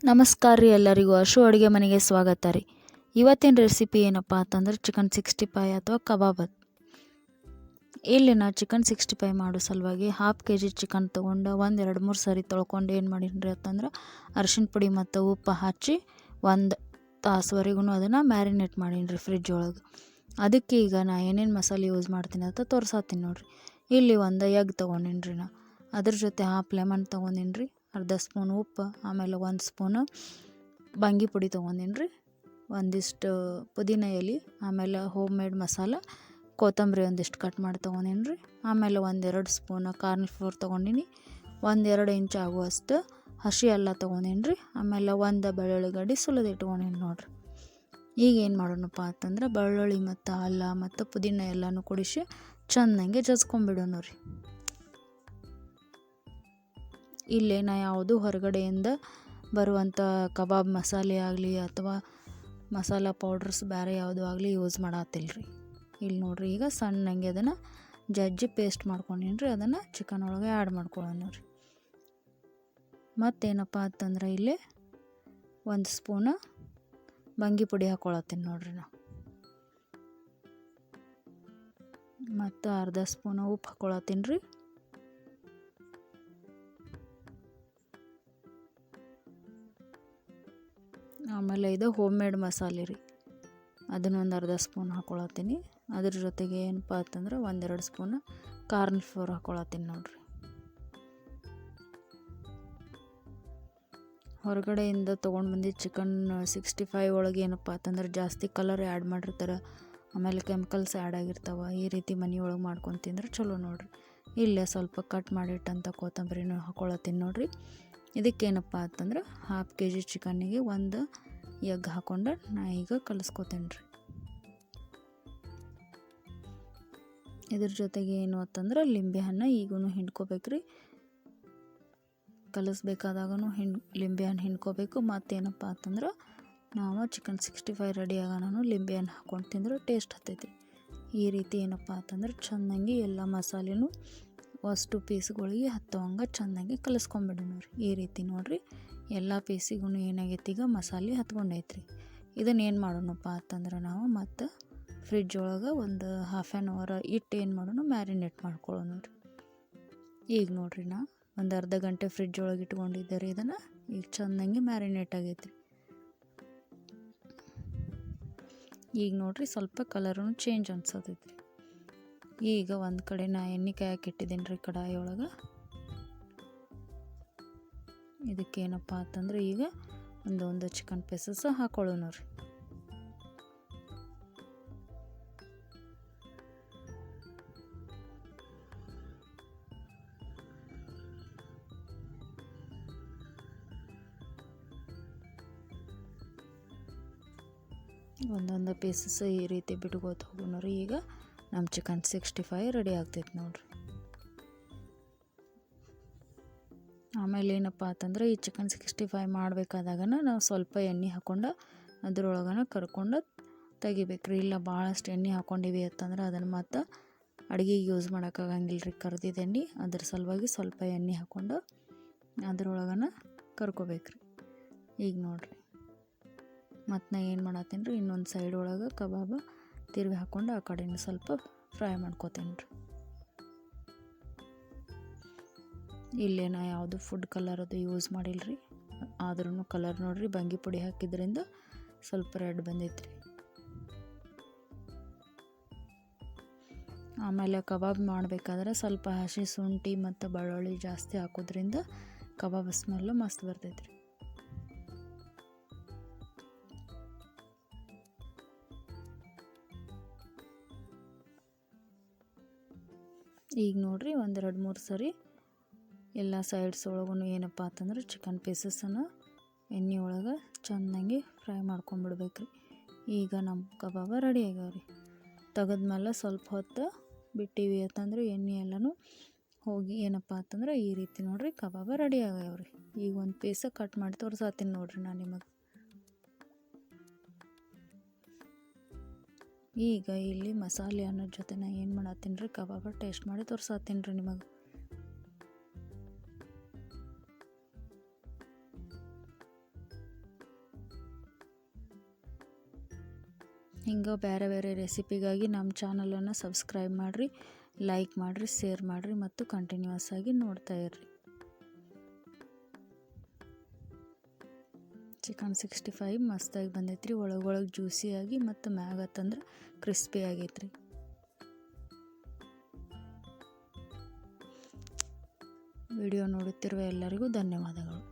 ನಮಸ್ಕಾರ ರೀ ಎಲ್ಲರಿಗೂ ಅಶು ಅಡುಗೆ ಮನೆಗೆ ಸ್ವಾಗತ ರೀ. ಇವತ್ತಿನ ರೆಸಿಪಿ ಏನಪ್ಪ ಅಂತಂದ್ರೆ ಚಿಕನ್ 65 ಅಥವಾ ಕಬಾಬ್. ಇಲ್ಲಿ ನಾ ಚಿಕನ್ 65 ಮಾಡೋ ಸಲುವಾಗಿ 1/2 kg ಚಿಕನ್ ತೊಗೊಂಡು 1-2-3 ಸರಿ ತೊಳ್ಕೊಂಡು ಏನು ಮಾಡೀನಿ ಅಂತಂದ್ರೆ ಅರಿಶಿನ ಪುಡಿ ಮತ್ತು ಉಪ್ಪು ಹಚ್ಚಿ 1 ತಾಸುವರೆಗೂ ಅದನ್ನು ಮ್ಯಾರಿನೇಟ್ ಮಾಡೀನಿ ರೀ ಫ್ರಿಜ್ ಒಳಗೆ. ಅದಕ್ಕೆ ಈಗ ನಾ ಏನೇನು ಮಸಾಲೆ ಯೂಸ್ ಮಾಡ್ತೀನಿ ಅಂತ ತೋರ್ಸಾತೀನಿ ನೋಡಿರಿ. ಇಲ್ಲಿ 1 ಎಗ್ ತೊಗೊಂಡಿನಿ ರೀ. ಅದ್ರ ಜೊತೆ 1/2 ಲೆಮನ್ ತೊಗೊಂಡಿನಿ ರೀ, ಅರ್ಧ ಸ್ಪೂನ್ ಉಪ್ಪು, ಆಮೇಲೆ 1 ಸ್ಪೂನು ಬಂಗಿ ಪುಡಿ ತೊಗೊಂಡಿನಿ ರೀ, ಒಂದಿಷ್ಟು ಪುದೀನ ಎಲೆ, ಆಮೇಲೆ ಹೋಮ್ ಮೇಡ್ ಮಸಾಲ ಕೊತ್ತಂಬರಿ ಒಂದಿಷ್ಟು ಕಟ್ ಮಾಡಿ ತೊಗೊಂಡಿನಿ ರೀ, ಆಮೇಲೆ 1-2 ಸ್ಪೂನ್ ಕಾರ್ನ್ ಫ್ಲೋರ್ ತೊಗೊಂಡಿನಿ, 1-2 ಇಂಚ್ ಆಗುವಷ್ಟು ಹಸಿ ಅಲ್ಲ ತೊಗೊಂಡಿನಿ ರೀ, ಆಮೇಲೆ 1 ಬೆಳ್ಳುಳ್ಳಿ ಗಡ್ಡೆ ಸುಲಿದು ಇಟ್ಕೊಂಡಿನಿ ನೋಡಿರಿ. ಈಗ ಏನು ಮಾಡೋಣಪ್ಪ ಅಂತಂದ್ರೆ ಬೆಳ್ಳುಳ್ಳಿ ಮತ್ತು ಅಲ್ಲ ಮತ್ತು ಪುದೀನ ಎಲ್ಲನೂ ಕುಡಿಸಿ ಚೆನ್ನಾಗಿ ಜಜ್ಕೊಂಬಿಡೋಣ ರೀ. ಇಲ್ಲೇ ನಾ ಯಾವುದು ಹೊರಗಡೆಯಿಂದ ಬರುವಂಥ ಕಬಾಬ್ ಮಸಾಲೆ ಆಗಲಿ ಅಥವಾ ಮಸಾಲ ಪೌಡ್ರಸ್ ಬೇರೆ ಯಾವುದೂ ಆಗಲಿ ಯೂಸ್ ಮಾಡತ್ತಿಲ್ಲ ರೀ. ಇಲ್ಲಿ ನೋಡಿರಿ, ಈಗ ಸಣ್ಣಂಗೆ ಅದನ್ನು ಜಜ್ಜಿ ಪೇಸ್ಟ್ ಮಾಡ್ಕೊಂಡಿನಿ ರೀ, ಅದನ್ನು ಚಿಕನ್ ಒಳಗೆ ಆ್ಯಡ್ ಮಾಡ್ಕೊಳ್ಳೋಣ ರೀ. ಮತ್ತೇನಪ್ಪ ಅಂತಂದ್ರೆ ಇಲ್ಲಿ 1 ಸ್ಪೂನು ಬಂಗಿ ಪುಡಿ ಹಾಕ್ಕೊಳತ್ತೀನಿ ನೋಡಿರಿ ನಾ, ಮತ್ತು ಅರ್ಧ ಸ್ಪೂನು ಉಪ್ಪು ಹಾಕ್ಕೊಳತ್ತೀನಿ ರೀ, ಆಮೇಲೆ ಇದು ಹೋಮ್ ಮೇಡ್ ಮಸಾಲೆ ರೀ, ಅದನ್ನು ಅರ್ಧ ಸ್ಪೂನ್ ಹಾಕ್ಕೊಳತ್ತೀನಿ. ಅದ್ರ ಜೊತೆಗೆ ಏನಪ್ಪ ಅಂತಂದ್ರೆ 1-2 ಸ್ಪೂನ್ ಕಾರ್ನ್ ಫ್ಲೋರ್ ಹಾಕ್ಕೊಳತ್ತೀನಿ ನೋಡಿರಿ. ಹೊರಗಡೆಯಿಂದ ತೊಗೊಂಡು ಬಂದು ಚಿಕನ್ 65 ಒಳಗೆ ಏನಪ್ಪ ಅಂತಂದ್ರೆ ಜಾಸ್ತಿ ಕಲರ್ ಆ್ಯಡ್ ಮಾಡಿರ್ತಾರೆ, ಆಮೇಲೆ ಕೆಮಿಕಲ್ಸ್ ಆ್ಯಡ್ ಆಗಿರ್ತಾವೆ. ಈ ರೀತಿ ಮನೆಯೊಳಗೆ ಮಾಡ್ಕೊಂಡು ತಿಂದ್ರೆ ಚಲೋ ನೋಡಿರಿ. ಇಲ್ಲೇ ಸ್ವಲ್ಪ ಕಟ್ ಮಾಡಿಟ್ಟಂಥ ಕೊತ್ತಂಬರಿನೂ ಹಾಕ್ಕೊಳತ್ತೀನಿ ನೋಡಿರಿ. ಇದಕ್ಕೇನಪ್ಪ ಅಂತಂದ್ರೆ 1/2 kg ಚಿಕನ್ನಿಗೆ 1 ಎಗ್ ಹಾಕ್ಕೊಂಡು ನಾ ಈಗ ಕಲಿಸ್ಕೊತೀನಿ ರೀ. ಇದ್ರ ಜೊತೆಗೆ ಏನು ಅಂತಂದ್ರೆ ಲಿಂಬೆಹಣ್ಣು ಈಗೂ ಹಿಂಡ್ಕೋಬೇಕು ರೀ, ಕಲಿಸ್ಬೇಕಾದಾಗೂ ಲಿಂಬೆಹಣ್ಣು ಹಿಂಡ್ಕೋಬೇಕು. ಮತ್ತೇನಪ್ಪ ಅಂತಂದ್ರೆ ನಾವು ಚಿಕನ್ 65 ರೆಡಿ ಆಗೋಣ ಲಿಂಬೆಹಣ್ಣು ಹಾಕ್ಕೊಂಡು ತಿಂದ್ರೆ ಟೇಸ್ಟ್ ಹತ್ತೈತಿ. ಈ ರೀತಿ ಏನಪ್ಪ ಅಂತಂದ್ರೆ ಚೆನ್ನಾಗಿ ಎಲ್ಲ ಮಸಾಲೆನೂ ಅಷ್ಟು ಪೀಸ್ಗಳಿಗೆ ಹತ್ತೋವಂಗೆ ಚೆನ್ನಾಗಿ ಕಲಿಸ್ಕೊಂಬಿಡೋಣ ರೀ. ಈ ರೀತಿ ನೋಡಿರಿ, ಎಲ್ಲ ಪೀಸಿಗೂ ಏನಾಗೈತಿ ಈಗ ಮಸಾಲೆ ಹತ್ಕೊಂಡೈತ್ರಿ. ಇದನ್ನು ಏನು ಮಾಡೋಣಪ್ಪ ಅಂತಂದ್ರೆ ನಾವು ಮತ್ತು ಫ್ರಿಜ್ ಒಳಗೆ 1 1/2 an hour ಇಟ್ಟು ಏನು ಮಾಡೋಣ ಮ್ಯಾರಿನೇಟ್ ಮಾಡ್ಕೊಳ್ಳೋಣ ರೀ. ಈಗ ನೋಡಿರಿ, ನಾ 1 ಅರ್ಧ ಗಂಟೆ ಫ್ರಿಜ್ ಒಳಗೆ ಇಟ್ಕೊಂಡಿದ್ದೆ ರೀ, ಇದನ್ನು ಈಗ ಚೆನ್ನಾಗಿ ಮ್ಯಾರಿನೇಟ್ ಆಗೈತಿ. ಈಗ ನೋಡಿರಿ, ಸ್ವಲ್ಪ ಕಲರೂ ಚೇಂಜ್ ಅನ್ಸತೈತಿ. ಈಗ ಒಂದು ಕಡೆ ನಾ ಎಣ್ಣೆ ಕಾಯಕ್ಕೆ ಇಟ್ಟಿದ್ದೀನಿ ರೀ ಕಡಾಯಿ ಒಳಗೆ. ಇದಕ್ಕೇನಪ್ಪ ಅಂತಂದ್ರೆ ಈಗ ಒಂದು ಚಿಕನ್ ಪೀಸಸ್ ಹಾಕ್ಕೊಳ್ಳೋಣ ರೀ. ಒಂದೊಂದು ಪೀಸಸ್ ಈ ರೀತಿ ಬಿಟ್ಕೋತ ಹೋಗೋಣ ರೀ. ಈಗ ನಮ್ಮ ಚಿಕನ್ 65 ರೆಡಿ ಆಗ್ತೈತೆ ನೋಡಿರಿ. ಆಮೇಲೆ ಏನಪ್ಪ ಅಂತಂದ್ರೆ ಈ ಚಿಕನ್ 65 ಮಾಡಬೇಕಾದಾಗ ನಾವು ಸ್ವಲ್ಪ ಎಣ್ಣೆ ಹಾಕ್ಕೊಂಡು ಅದ್ರೊಳಗನ ಕರ್ಕೊಂಡು ತೆಗಿಬೇಕು ರೀ. ಇಲ್ಲ ಭಾಳಷ್ಟು ಎಣ್ಣೆ ಹಾಕ್ಕೊಂಡಿವಿ ಅಂತಂದ್ರೆ ಅದನ್ನು ಮತ್ತು ಅಡುಗೆಗೆ ಯೂಸ್ ಮಾಡೋಕ್ಕಾಗಂಗಿಲ್ಲ ರೀ ಕರ್ದಿದ್ದು ಎಣ್ಣೆ. ಅದ್ರ ಸಲುವಾಗಿ ಸ್ವಲ್ಪ ಎಣ್ಣೆ ಹಾಕ್ಕೊಂಡು ಅದ್ರೊಳಗನ ಕರ್ಕೋಬೇಕು ರೀ. ಈಗ ನೋಡಿರಿ, ಮತ್ತು ನಾ ಏನು ಮಾಡತ್ತೀನಿ ರೀ, ಇನ್ನೊಂದು ಸೈಡ್ ಒಳಗೆ ಕಬಾಬ್ ತಿರುವಿ ಹಾಕ್ಕೊಂಡು ಆ ಕಡೆಯಿಂದ ಸ್ವಲ್ಪ ಫ್ರೈ ಮಾಡ್ಕೋತೀನಿ ರೀ. ಇಲ್ಲೇ ನಾ ಯಾವುದು ಫುಡ್ ಕಲರ್ ಅದು ಯೂಸ್ ಮಾಡಿಲ್ಲ ರೀ, ಆದ್ರೂ ಕಲರ್ ನೋಡಿರಿ ಬಂಗಿ ಪುಡಿ ಹಾಕಿದ್ರಿಂದ ಸ್ವಲ್ಪ ರೆಡ್ ಬಂದೈತ್ರಿ. ಆಮೇಲೆ ಕಬಾಬ್ ಮಾಡಬೇಕಾದ್ರೆ ಸ್ವಲ್ಪ ಹಸಿ ಶುಂಠಿ ಮತ್ತು ಬೆಳ್ಳುಳ್ಳಿ ಜಾಸ್ತಿ ಹಾಕೋದ್ರಿಂದ ಕಬಾಬ್ ಸ್ಮೆಲ್ಲು ಮಸ್ತ್ ಬರ್ತೈತ್ರಿ. ಈಗ ನೋಡಿರಿ, 1-2-3 ಸರಿ ಎಲ್ಲ ಸೈಡ್ಸ್ ಒಳಗೂ ಏನಪ್ಪ ಅಂತಂದ್ರೆ ಚಿಕನ್ ಪೀಸಸನ್ನು ಎಣ್ಣೆ ಒಳಗೆ ಚೆನ್ನಾಗಿ ಫ್ರೈ ಮಾಡ್ಕೊಂಬಿಡ್ಬೇಕು ರೀ. ಈಗ ನಮ್ಮ ಕಬಾಬ ರೆಡಿ ಆಗ್ಯಾವ ರೀ. ತೆಗೆದ್ಮೇಲೆ ಸ್ವಲ್ಪ ಹೊತ್ತು ಬಿಟ್ಟಿವಿ ಅಂತಂದ್ರೆ ಎಣ್ಣೆ ಎಲ್ಲನೂ ಹೋಗಿ ಏನಪ್ಪ ಅಂತಂದ್ರೆ ಈ ರೀತಿ ನೋಡಿರಿ ಕಬಾಬ ರೆಡಿ ಆಗ್ಯಾವ ರೀ. ಈಗ ಒಂದು ಪೀಸ ಕಟ್ ಮಾಡಿ ತೋರ್ಸಾತೀನಿ ನೋಡಿರಿ ನಾನು ನಿಮಗೆ. ಈಗ ಇಲ್ಲಿ ಮಸಾಲೆ ಅನ್ನೋ ಜೊತೆ ನಾ ಏನು ಮಾಡತ್ತೀನಿ ರೀ, ಕಬಾಬ ಟೇಸ್ಟ್ ಮಾಡಿ ತೋರ್ಸಾತೀನಿ ರೀ ನಿಮಗೆ. ಹಿಂಗೆ ಬೇರೆ ಬೇರೆ ರೆಸಿಪಿಗಾಗಿ ನಮ್ಮ ಚಾನಲನ್ನು ಸಬ್ಸ್ಕ್ರೈಬ್ ಮಾಡಿರಿ, ಲೈಕ್ ಮಾಡಿರಿ, ಶೇರ್ ಮಾಡಿರಿ ಮತ್ತು ಕಂಟಿನ್ಯೂಸ್ ಆಗಿ ನೋಡ್ತಾ ಇರ್ರಿ. ಚಿಕನ್ 65 ಮಸ್ತಾಗಿ ಬಂದೈತ್ರಿ. ಒಳಗೊಳಗೆ ಜ್ಯೂಸಿಯಾಗಿ ಮತ್ತು ಮ್ಯಾಗತ್ತಂದ್ರೆ ಕ್ರಿಸ್ಪಿ ಆಗೈತ್ರಿ. ವಿಡಿಯೋ ನೋಡುತ್ತಿರುವ ಎಲ್ಲರಿಗೂ ಧನ್ಯವಾದಗಳು.